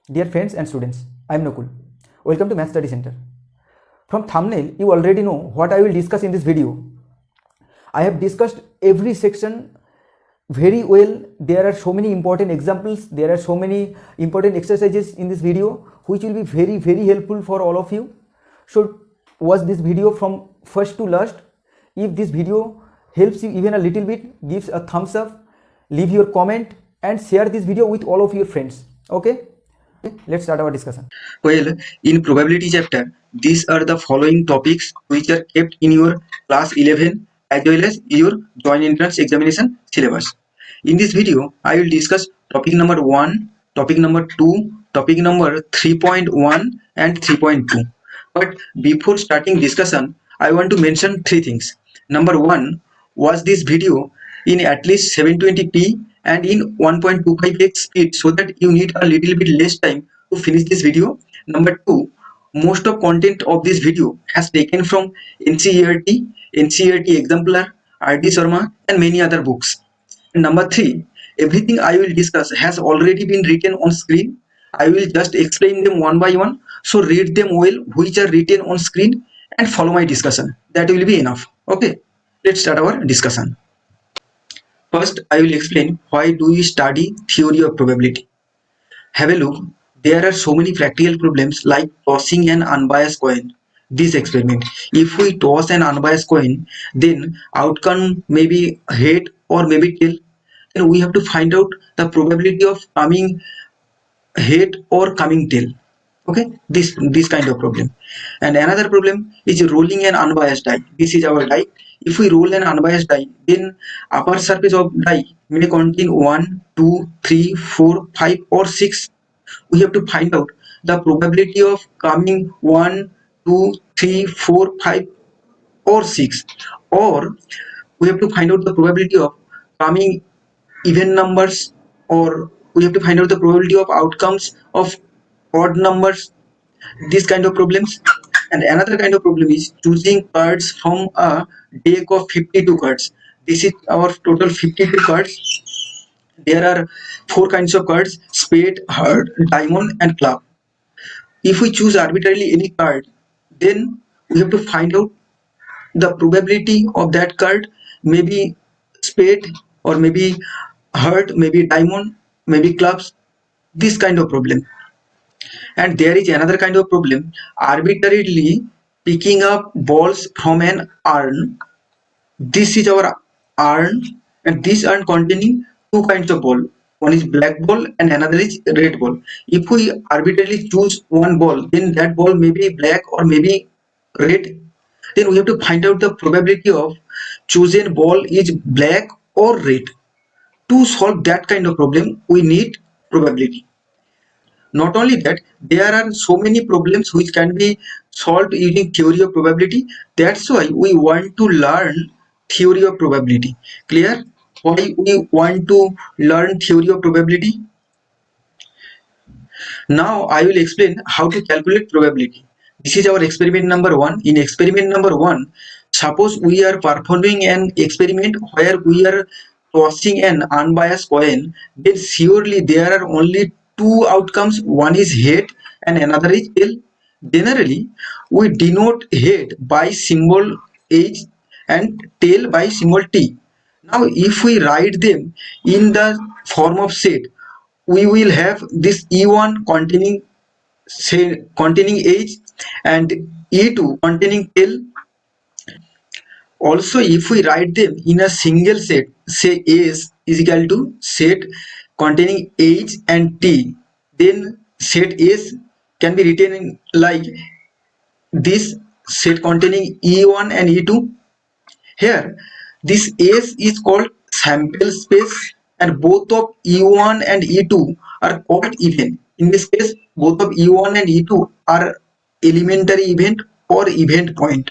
Dear friends and students, I am Nakul. Welcome to Math Study Center. From thumbnail, you already know what I will discuss in this video. I have discussed every section very well. There are so many important examples, there are so many important exercises in this video which will be very helpful for all of you. So watch this video from first to last. If this video helps you even a little bit, give a thumbs up, leave your comment and share this video with all of your friends. Okay, let's start our discussion. Well, in probability chapter, these are the following topics which are kept in your class 11 as well as your joint entrance examination syllabus. In this video, I will discuss topic number 1, topic number 2, topic number 3.1 and 3.2. But before starting discussion, I want to mention three things. Number 1, watch this video in at least 720p and in 1.25x speed so that you need a little bit less time to finish this video. Number 2, most of content of this video has taken from NCERT Exemplar, R.D. Sharma and many other books. And number 3, everything I will discuss has already been written on screen. I will just explain them one by one. So read them well which are written on screen and follow my discussion. That will be enough. Okay, let's start our discussion. First, I will explain why do we study theory of probability. Have a look. There are so many practical problems like tossing an unbiased coin. This experiment. If we toss an unbiased coin, then outcome may be head or maybe tail. Then we have to find out the probability of coming head or coming tail. Okay, this kind of problem. And another problem is rolling an unbiased die. This is our die. If we roll an unbiased die, then upper surface of die may contain 1, 2, 3, 4, 5 or 6. We have to find out the probability of coming 1, 2, 3, 4, 5 or 6, or we have to find out the probability of coming even numbers, or we have to find out the probability of outcomes of odd numbers. This kind of problems. And another kind of problem is choosing cards from a deck of 52 cards. This is our total 52 cards. There are 4 kinds of cards: spade, heart, diamond and club. If we choose arbitrarily any card, then we have to find out the probability of that card, maybe spade or maybe heart, maybe diamond, maybe clubs. This kind of problem. And there is another kind of problem: arbitrarily picking up balls from an urn. This is our urn, and this urn containing 2 kinds of ball. One is black ball and another is red ball. If we arbitrarily choose one ball, then that ball may be black or maybe red. Then we have to find out the probability of chosen ball is black or red. To solve that kind of problem, we need probability. Not only that, there are so many problems which can be solved using theory of probability. That's why we want to learn theory of probability. Clear? Why we want to learn theory of probability? Now I will explain how to calculate probability. This is our experiment number 1. In experiment number 1, suppose we are performing an experiment where we are tossing an unbiased coin, then surely there are only 2 outcomes. One is head and another is tail. Generally, we denote head by symbol H and tail by symbol T. Now, if we write them in the form of set, we will have this E1 containing H and E2 containing tail. Also, if we write them in a single set, say S is equal to set containing H and T, then set S can be written like this: set containing E1 and E2. Here, this S is called sample space, and both of E1 and E2 are called event. In this case, both of E1 and E2 are elementary event or event point.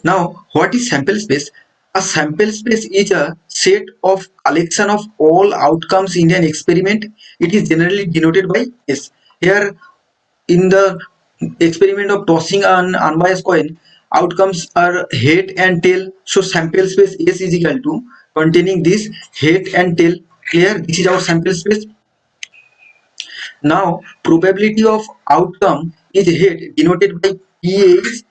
Now, what is sample space? A sample space is a set of collection of all outcomes in an experiment. It is generally denoted by S. Here, in the experiment of tossing an unbiased coin, outcomes are head and tail. So sample space S is equal to containing this head and tail. Clear? This is our sample space. Now, probability of outcome is head denoted by pH,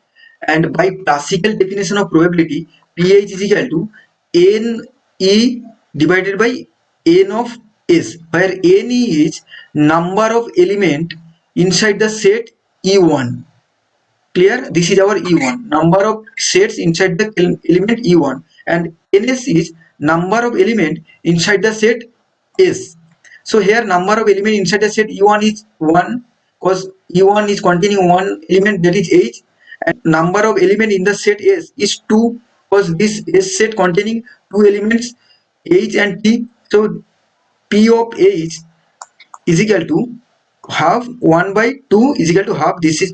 and by classical definition of probability, pH is equal to NE divided by N of S, where NE is number of element inside the set E1. Clear? This is our E1, number of sets inside the element E1, and NS is number of element inside the set S. So here number of element inside the set E1 is 1, because E1 is containing one element, that is H, and number of element in the set S is 2, because this S set containing two elements H and T. So P of H is equal to half 1 by 2 is equal to half. This is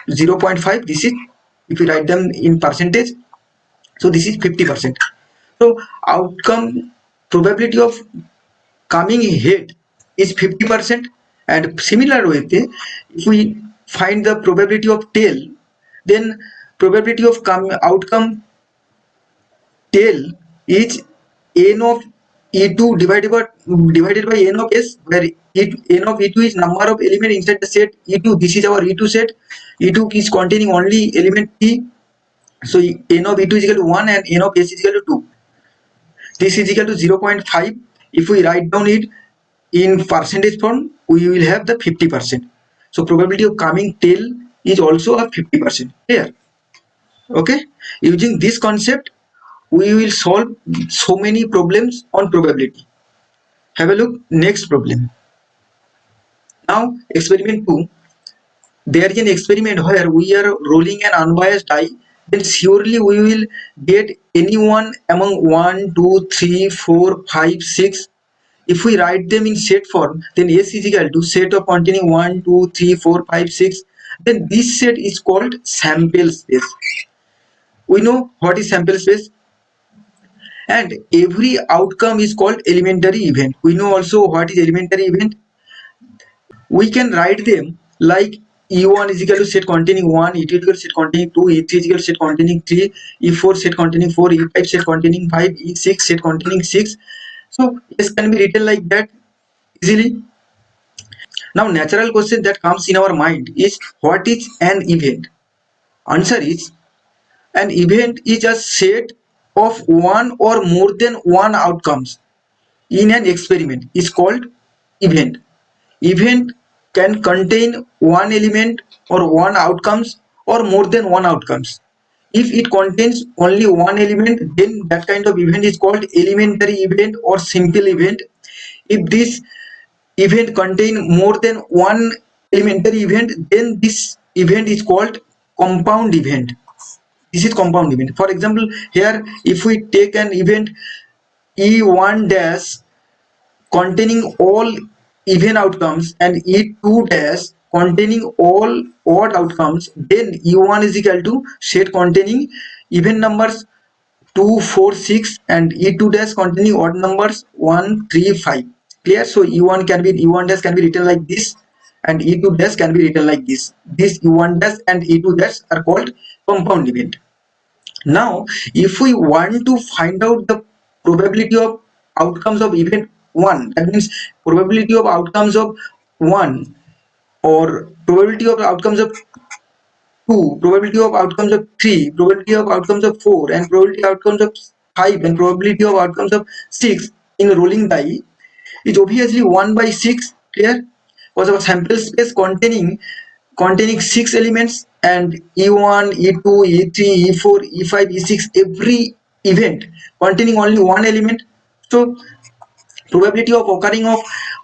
0.5. This is, if we write them in percentage, so this is 50%. So outcome probability of coming head is 50%, and similar way, if we find the probability of tail, then probability of outcome tail is n of E2 divided by n of S, where n of E2 is number of element inside the set E2. This is our E2 set. E2 is containing only element T. So n of E2 is equal to 1 and n of S is equal to 2. This is equal to 0.5. If we write down it in percentage form, we will have the 50%. So probability of coming tail is also a 50%. Here, okay. Using this concept, we will solve so many problems on probability. Have a look. Next problem. Now, experiment 2. There is an experiment where we are rolling an unbiased die. Then surely we will get anyone among 1, 2, 3, 4, 5, 6. If we write them in set form, then S is equal to set of containing 1, 2, 3, 4, 5, 6. Then this set is called sample space. We know what is sample space, and every outcome is called elementary event. We know also what is elementary event. We can write them like E1 is equal to set containing 1, E2 is equal to set containing 2, E3 is equal to set containing 3, E4 set containing 4, E5 set containing 5, E6 set containing 6. So this can be written like that easily. Now, natural question that comes in our mind is, what is an event? Answer is, an event is a set of one or more than one outcomes in an experiment is called event. Event can contain one element or one outcomes or more than one outcomes. If it contains only one element, then that kind of event is called elementary event or simple event. If this event contain more than one elementary event, then this event is called compound event. This is compound event. For example, here if we take an event E1 dash containing all even outcomes and E2 dash containing all odd outcomes, then E1 is equal to set containing even numbers 2, 4, 6 and E2 dash containing odd numbers 1, 3, 5. Clear? So E1 dash can be written like this, and E2 dash can be written like this. This E1 dash and E2 dash are called compound event. Now, if we want to find out the probability of outcomes of event 1, that means probability of outcomes of 1, or probability of outcomes of 2, probability of outcomes of 3, probability of outcomes of 4, and probability of outcomes of 5, and probability of outcomes of 6 in rolling die is obviously 1 by 6. Clear? Because our sample space containing 6 elements, and E1, E2, E3, E4, E5, E6, every event containing only one element. So probability of occurring of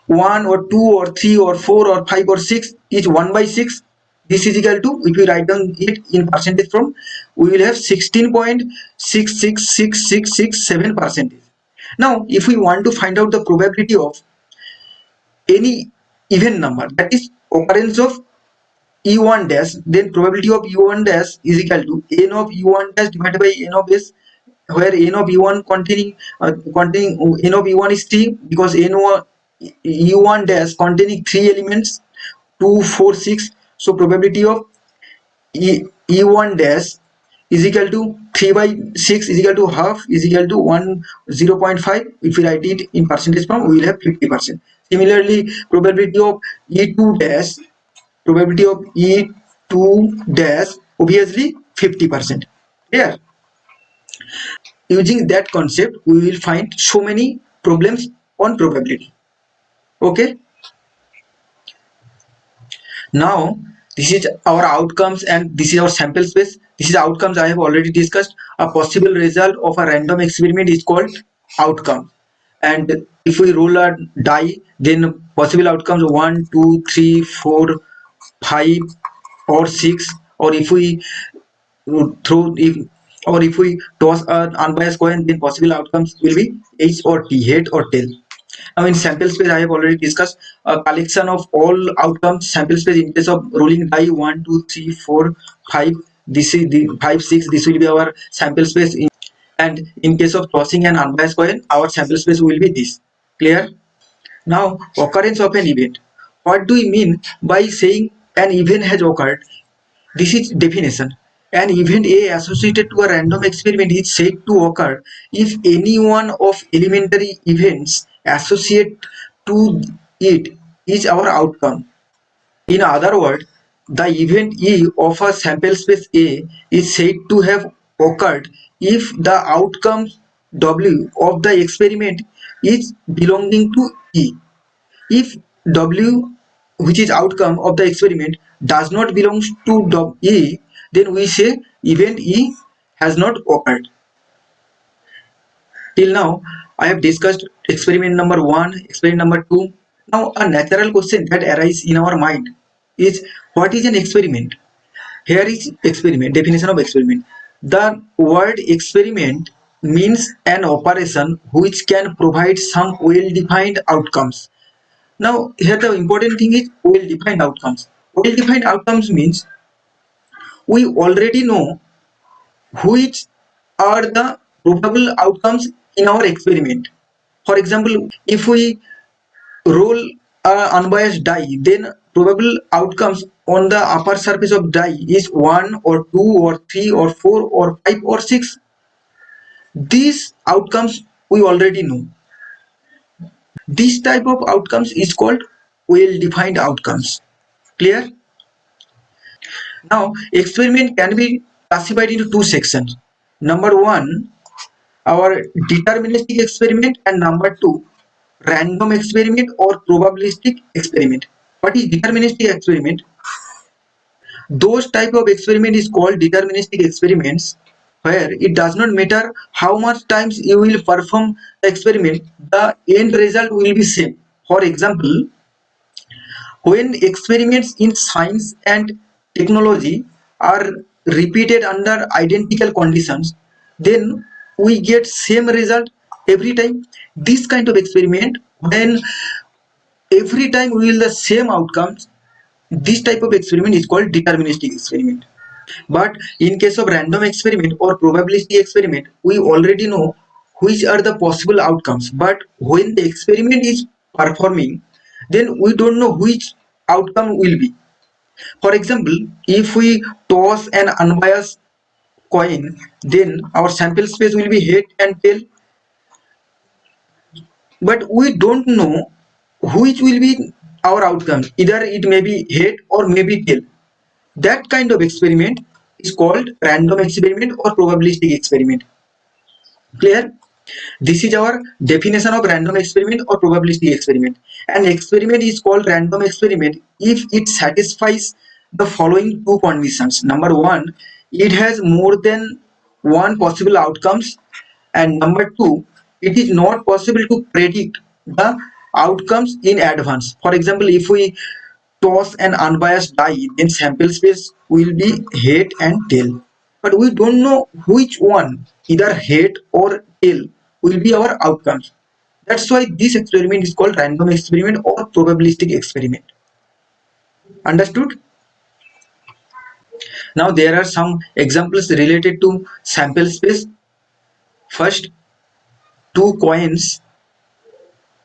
1 or 2 or 3 or 4 or 5 or 6 is 1 by 6. This is equal to, if we write down it in percentage form, we will have 16.66667%. Now, if we want to find out the probability of any even number, that is occurrence of E1 dash, then probability of E1 dash is equal to n of E1 dash divided by n of S, where n of E1 containing n of E1 is 3, because n1 E1 dash containing 3 elements 2, 4, 6. So probability of E1 dash is equal to 3 by 6 is equal to half is equal to 0.5. If we write it in percentage form, we will have 50%. Similarly, probability of E2 dash, probability of E2 dash, obviously 50%. Clear? Using that concept, we will find so many problems on probability. Okay. Now, this is our outcomes and this is our sample space. This is outcomes I have already discussed. A possible result of a random experiment is called outcome. And if we roll a die, then possible outcomes 1, 2, 3, 4, 5, or 6. Or if we throw if or if we toss an unbiased coin, then possible outcomes will be H or T, head or tail. Now in sample space, I have already discussed a collection of all outcomes. Sample space in case of rolling die 1, 2, 3, 4, 5. This is the 5, 6. This will be our sample space. And in case of tossing an unbiased coin, our sample space will be this. Clear? Now, occurrence of an event. What do we mean by saying an event has occurred? This is definition. An event A associated to a random experiment is said to occur if any one of elementary events associated to it is our outcome. In other words, the event E of a sample space A is said to have occurred if the outcome W of the experiment is belonging to E. If W, which is outcome of the experiment, does not belong to E, then we say event E has not occurred. Till now, I have discussed experiment number 1, experiment number 2. Now, a natural question that arises in our mind is, what is an experiment? Here is experiment, definition of experiment. The word experiment means an operation which can provide some well-defined outcomes. Now, here the important thing is well-defined outcomes. Well-defined outcomes means we already know which are the probable outcomes in our experiment. For example, if we roll a unbiased die, then probable outcomes on the upper surface of die is 1 or 2 or 3 or 4 or 5 or 6. These outcomes we already know. This type of outcomes is called well-defined outcomes. Clear? Now, experiment can be classified into two sections. Number one, our deterministic experiment, and number two, random experiment or probabilistic experiment. What is deterministic experiment? Those type of experiment is called deterministic experiments, where it does not matter how much times you will perform the experiment, the end result will be same. For example, when experiments in science and technology are repeated under identical conditions, then we get same result every time. This kind of experiment, when every time we will the same outcomes, this type of experiment is called deterministic experiment. But in case of random experiment or probabilistic experiment, we already know which are the possible outcomes. But when the experiment is performing, then we don't know which outcome will be. For example, if we toss an unbiased coin, then our sample space will be head and tail. But we don't know which will be our outcome. Either it may be head or maybe tail. That kind of experiment is called random experiment or probabilistic experiment. Clear? This is our definition of random experiment or probabilistic experiment. An experiment is called random experiment if it satisfies the following two conditions. Number one, it has more than one possible outcomes, and number two, it is not possible to predict the outcomes in advance. For example, if we toss an unbiased die, then sample space will be head and tail. But we don't know which one, either head or tail, will be our outcomes. That's why this experiment is called random experiment or probabilistic experiment. Understood? Now there are some examples related to sample space. First, two coins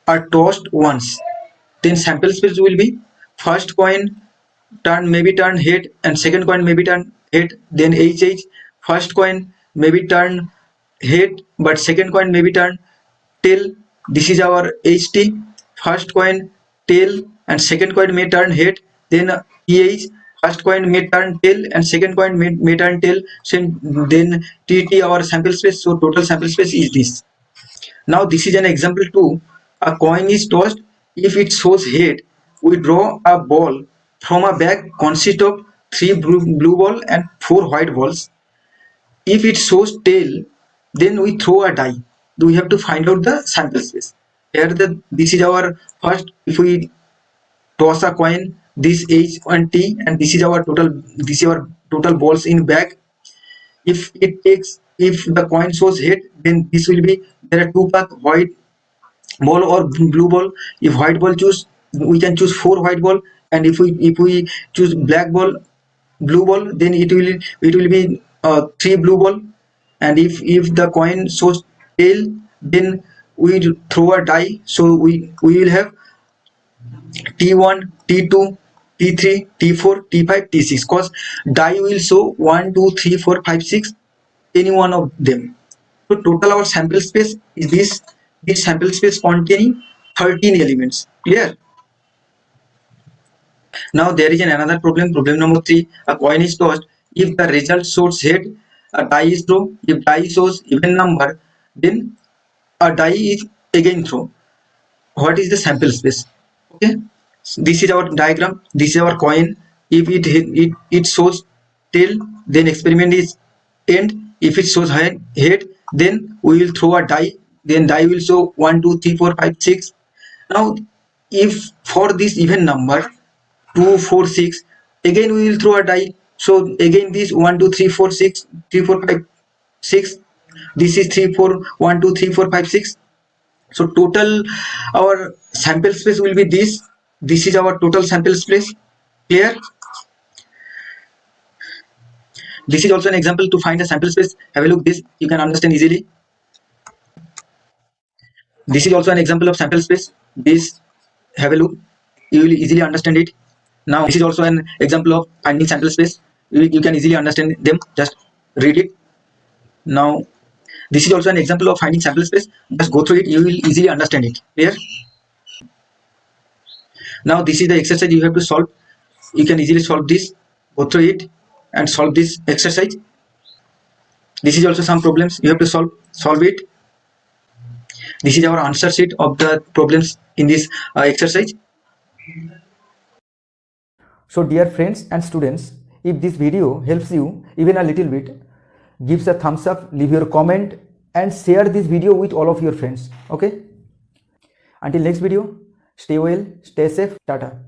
are tossed once. Then sample space will be first coin maybe turn head and second coin maybe turn head, then HH, first coin may be turned head, but second coin may be turned tail. This is our HT. First coin tail and second coin may turn head. Then EH, first coin may turn tail and second coin may turn tail. So then TT, our sample space. So total sample space is this. Now this is an example too. A coin is tossed. If it shows head, we draw a ball from a bag consist of 3 blue ball and 4 white balls. If it shows tail, then we throw a die. We have to find out the sample space. Here this is our first. If we toss a coin, this H and T, and this is our total. This is our total balls in bag. If the coin shows head, then this will be, there are two paths, white ball or blue ball. If white ball choose, we can choose 4 white ball, and if we choose black ball, blue ball, then it will be 3 blue ball. And if the coin shows tail, then we throw a die. So we will have T1, T2, T3, T4, T5, T6, cause die will show 1, 2, 3, 4, 5, 6, any one of them. So total our sample space is this sample space containing 13 elements. Clear? Now there is another problem. Problem number 3. A coin is tossed. If the result shows head, a die is thrown. If die shows even number, then a die is again thrown. What is the sample space? Okay. This is our diagram. This is our coin. If it shows tail, then experiment is end. If it shows head, then we will throw a die. Then die will show 1, 2, 3, 4, 5, 6. Now, if for this even number 2, 4, 6, again we will throw a die. So again this 1, 2, 3, 4, 6, 3, 4, 5, 6. This is 3, 4, 1, 2, 3, 4, 5, 6. So total our sample space will be this. This is our total sample space. Clear? This is also an example to find a sample space. Have a look this. You can understand easily. This is also an example of sample space. This, have a look. You will easily understand it. Now this is also an example of finding sample space. You can easily understand them. Just read it. Now this is also an example of finding sample space. Just go through it. You will easily understand it. Clear? Now this is the exercise you have to solve. You can easily solve this. Go through it and solve this exercise. This is also some problems you have to solve it. This is our answer sheet of the problems in this exercise. So dear friends and students, if this video helps you even a little bit, give a thumbs up, leave your comment and share this video with all of your friends. Okay? Until next video, stay well, stay safe, tata.